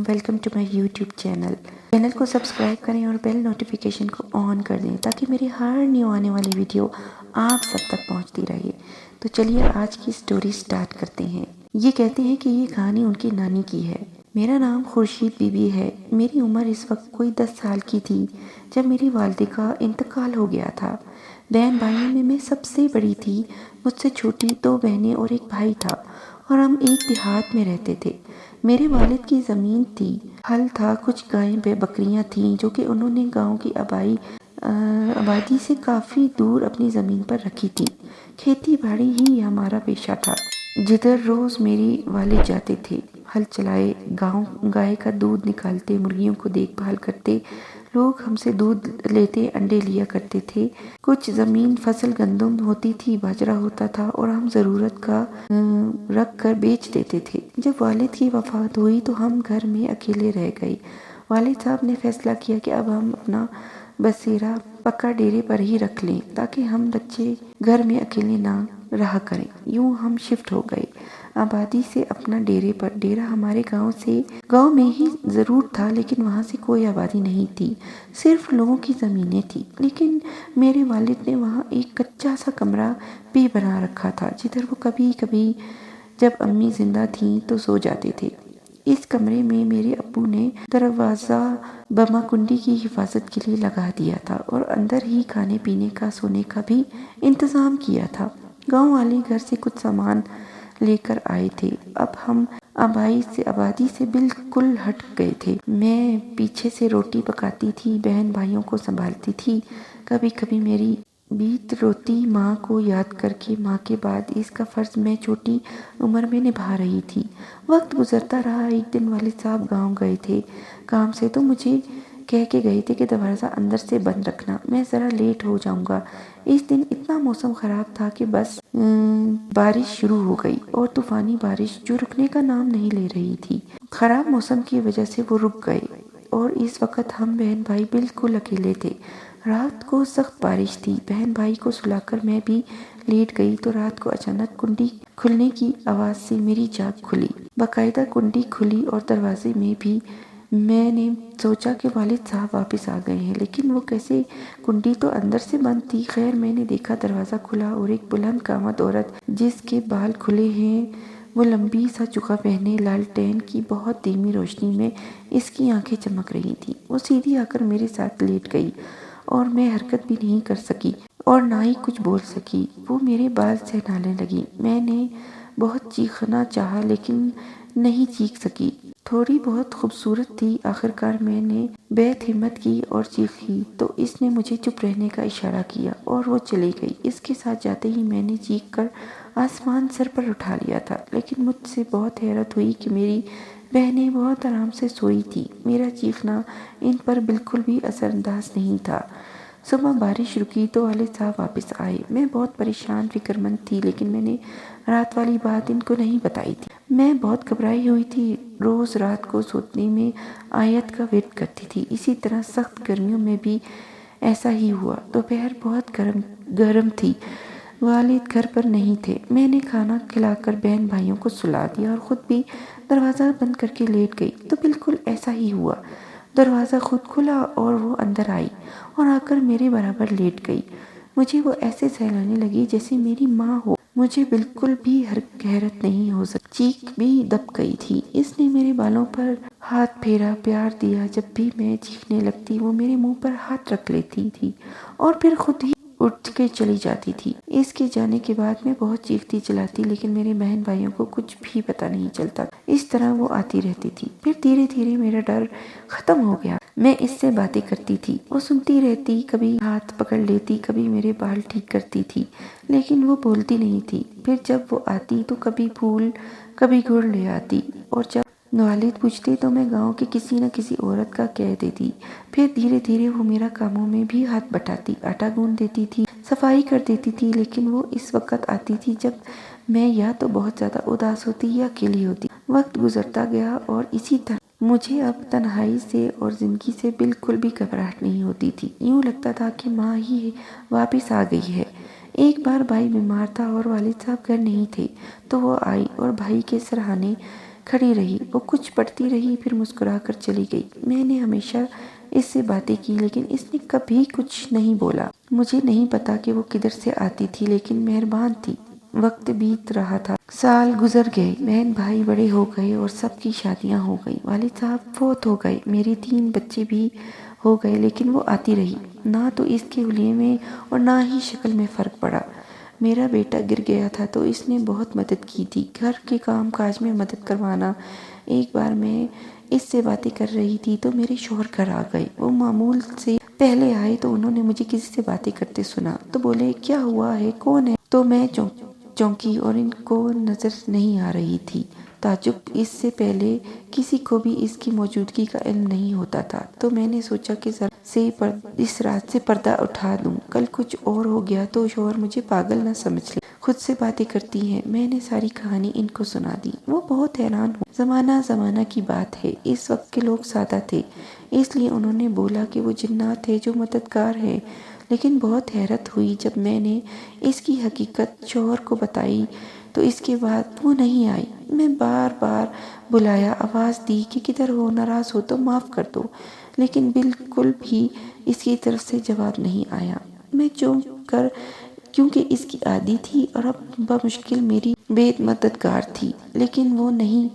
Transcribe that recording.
Welcome to my YouTube channel को subscribe करें और बेल नोटिफिकेशन को ऑन कर दें ताकि मेरी हर न्यू आने वाली वीडियो आप सब तक पहुंचती रहे। तो चलिए आज की स्टोरी स्टार्ट करते हैं। ये कहते हैं कि ये कहानी उनकी नानी की है। मेरा नाम खुर्शीद बीबी है। मेरी उम्र इस वक्त कोई 10 साल की थी जब मेरी वालिदा का इंतकाल हो गया था। बहन भाइयों में मैं सबसे बड़ी थी। मुझसे छोटी 2 बहनें और एक भाई था और हम एक देहात में रहते थे। मेरे वालिद की ज़मीन थी, हल था, कुछ गायें बकरियां थीं जो कि उन्होंने गांव की आबादी से काफ़ी दूर अपनी ज़मीन पर रखी थी। खेती बाड़ी ही हमारा पेशा था, जिधर रोज़ मेरी वालिद जाते थे। हल चलाए, गाय का दूध निकालते, मुर्गियों को देखभाल करते। लोग हमसे दूध लेते, अंडे लिया करते थे। कुछ ज़मीन फसल गंदम होती थी, बाजरा होता था और हम ज़रूरत का रख कर बेच देते थे। जब वालिद की वफ़ात हुई तो हम घर में अकेले रह गए। वालिद साहब ने फैसला किया कि अब हम अपना बसेरा पक्का डेरे पर ही रख लें ताकि हम बच्चे घर में अकेले ना रहा करें। यूं हम शिफ्ट हो गए आबादी से अपना डेरा हमारे गांव में ही ज़रूर था, लेकिन वहाँ से कोई आबादी नहीं थी, सिर्फ लोगों की ज़मीनें थी। लेकिन मेरे वालिद ने वहाँ एक कच्चा सा कमरा भी बना रखा था जिधर वो कभी कभी जब अम्मी जिंदा थीं तो सो जाते थे। इस कमरे में मेरे अब्बू ने दरवाज़ा बमा कुंडी की हिफाजत के लिए लगा दिया था और अंदर ही खाने पीने का, सोने का भी इंतज़ाम किया था। गांव वाले घर से कुछ सामान लेकर आए थे। अब हम आबादी से बिल्कुल हट गए थे। मैं पीछे से रोटी पकाती थी, बहन भाइयों को संभालती थी। कभी कभी मेरी बीत रोती माँ को याद करके माँ के बाद इसका फर्ज मैं छोटी उम्र में निभा रही थी। वक्त गुजरता रहा। एक दिन वालिद साहब गांव गए थे काम से, तो मुझे कह के गए थे कि दरवाज़ा अंदर से बंद रखना, मैं ज़रा लेट हो जाऊंगा। इस दिन इतना मौसम ख़राब था कि बस बारिश शुरू हो गई और तूफ़ानी बारिश जो रुकने का नाम नहीं ले रही थी। ख़राब मौसम की वजह से वो रुक गए और इस वक्त हम बहन भाई बिल्कुल अकेले थे। रात को सख्त बारिश थी। बहन भाई को सुलाकर मैं भी लेट गई तो रात को अचानक कुंडी खुलने की आवाज़ से मेरी जाग खुली। बाकायदा कुंडी खुली और दरवाजे में भी। मैंने सोचा कि वालिद साहब वापस आ गए हैं, लेकिन वो कैसे? कुंडी तो अंदर से बंद थी। खैर, मैंने देखा दरवाज़ा खुला और एक बुलंद कामत औरत जिसके बाल खुले हैं, वो लंबी सा चुका पहने, लालटेन की बहुत धीमी रोशनी में इसकी आंखें चमक रही थीं। वो सीधी आकर मेरे साथ लेट गई और मैं हरकत भी नहीं कर सकी और ना ही कुछ बोल सकी। वो मेरे बाल सहलाने लगी। मैंने बहुत चीखना चाहा लेकिन नहीं चीख सकी। थोड़ी बहुत खूबसूरत थी। आखिरकार मैंने बेत हिम्मत की और चीखी तो इसने मुझे चुप रहने का इशारा किया और वो चली गई। इसके साथ जाते ही मैंने चीख कर आसमान सर पर उठा लिया था, लेकिन मुझसे बहुत हैरत हुई कि मेरी बहनें बहुत आराम से सोई थी। मेरा चीखना इन पर बिल्कुल भी असरअंदाज नहीं था। सुबह बारिश रुकी तो वालिद साहब वापस आए। मैं बहुत परेशान फिक्रमंद थी, लेकिन मैंने रात वाली बात इनको नहीं बताई थी। मैं बहुत घबराई हुई थी। रोज़ रात को सोने में आयत का वेट करती थी। इसी तरह सख्त गर्मियों में भी ऐसा ही हुआ। दोपहर बहुत गर्म थी। वालिद घर पर नहीं थे। मैंने खाना खिलाकर बहन भाइयों को सुला दिया और ख़ुद भी दरवाज़ा बंद करके लेट गई तो बिल्कुल ऐसा ही हुआ। दरवाज़ा खुद खुला और वो अंदर आई और आकर मेरे बराबर लेट गई। मुझे वो ऐसे सहलाने लगी जैसे मेरी माँ हो। मुझे बिल्कुल भी हैरत नहीं हो सकती। चीख भी दब गई थी। इसने मेरे बालों पर हाथ फेरा, प्यार दिया। जब भी मैं चीखने लगती वो मेरे मुंह पर हाथ रख लेती थी और फिर खुद ही उठ के चली जाती थी। इसके जाने के बाद मैं बहुत चीखती चिल्लाती, लेकिन मेरे बहन भाइयों को कुछ भी पता नहीं चलता। इस तरह वो आती रहती थी। फिर धीरे धीरे मेरा डर खत्म हो गया। मैं इससे बातें करती थी, वो सुनती रहती, कभी हाथ पकड़ लेती, कभी मेरे बाल ठीक करती थी, लेकिन वो बोलती नहीं थी। फिर जब वो आती तो कभी फूल कभी गुड़ ले आती और जब वालिद पूछते तो मैं गांव की किसी न किसी औरत का कह देती। फिर धीरे धीरे वो मेरा कामों में भी हाथ बटाती, आटा गूंद देती थी, सफाई कर देती थी। लेकिन वो इस वक्त आती थी जब मैं या तो बहुत ज़्यादा उदास होती या अकेली होती। वक्त गुजरता गया और इसी तरह मुझे अब तन्हाई से और ज़िंदगी से बिल्कुल भी घबराहट नहीं होती थी। यूँ लगता था कि माँ ही वापस आ गई है। एक बार भाई बीमार था और वालिद साहब घर नहीं थे तो वो आई और भाई के सराहने کھڑی رہی۔ وہ کچھ پڑھتی رہی، پھر مسکرا کر چلی گئی۔ میں نے ہمیشہ اس سے باتیں کی لیکن اس نے کبھی کچھ نہیں بولا۔ مجھے نہیں پتا کہ وہ کدھر سے آتی تھی لیکن مہربان تھی۔ وقت بیت رہا تھا، سال گزر گئے، بہن بھائی بڑے ہو گئے اور سب کی شادیاں ہو گئی۔ والد صاحب فوت ہو گئے، میری 3 بچے بھی ہو گئے، لیکن وہ آتی رہی۔ نہ تو اس کے حلیے میں اور نہ ہی شکل میں فرق پڑا۔ میرا بیٹا گر گیا تھا تو اس نے بہت مدد کی تھی، گھر کے کام کاج میں مدد کروانا۔ ایک بار میں اس سے باتیں کر رہی تھی تو میرے شوہر گھر آ گئے۔ وہ معمول سے پہلے آئے تو انہوں نے مجھے کسی سے باتیں کرتے سنا تو بولے کیا ہوا ہے، کون ہے؟ تو میں چونکی اور ان کو نظر نہیں آ رہی تھی۔ تعجب، اس سے پہلے کسی کو بھی اس کی موجودگی کا علم نہیں ہوتا تھا۔ تو میں نے سوچا کہ ذرا سے اس رات سے پردہ اٹھا دوں، کل کچھ اور ہو گیا تو شوہر مجھے پاگل نہ سمجھ لے۔ خود سے باتیں کرتی ہیں۔ میں نے ساری کہانی ان کو سنا دی۔ وہ بہت حیران ہو۔ زمانہ کی بات ہے، اس وقت کے لوگ سادہ تھے، اس لیے انہوں نے بولا کہ وہ جنات ہے جو مددگار ہے۔ لیکن بہت حیرت ہوئی جب میں نے اس کی حقیقت شوہر کو بتائی تو اس کے بعد وہ نہیں آئی۔ میں بار بار بلایا، آواز دی کہ کدھر ہو، ناراض ہو تو معاف کر دو، لیکن بالکل بھی اس کی طرف سے جواب نہیں آیا۔ میں چونک کر، کیونکہ اس کی عادی تھی اور اب بمشکل میری بے مددگار تھی، لیکن وہ نہیں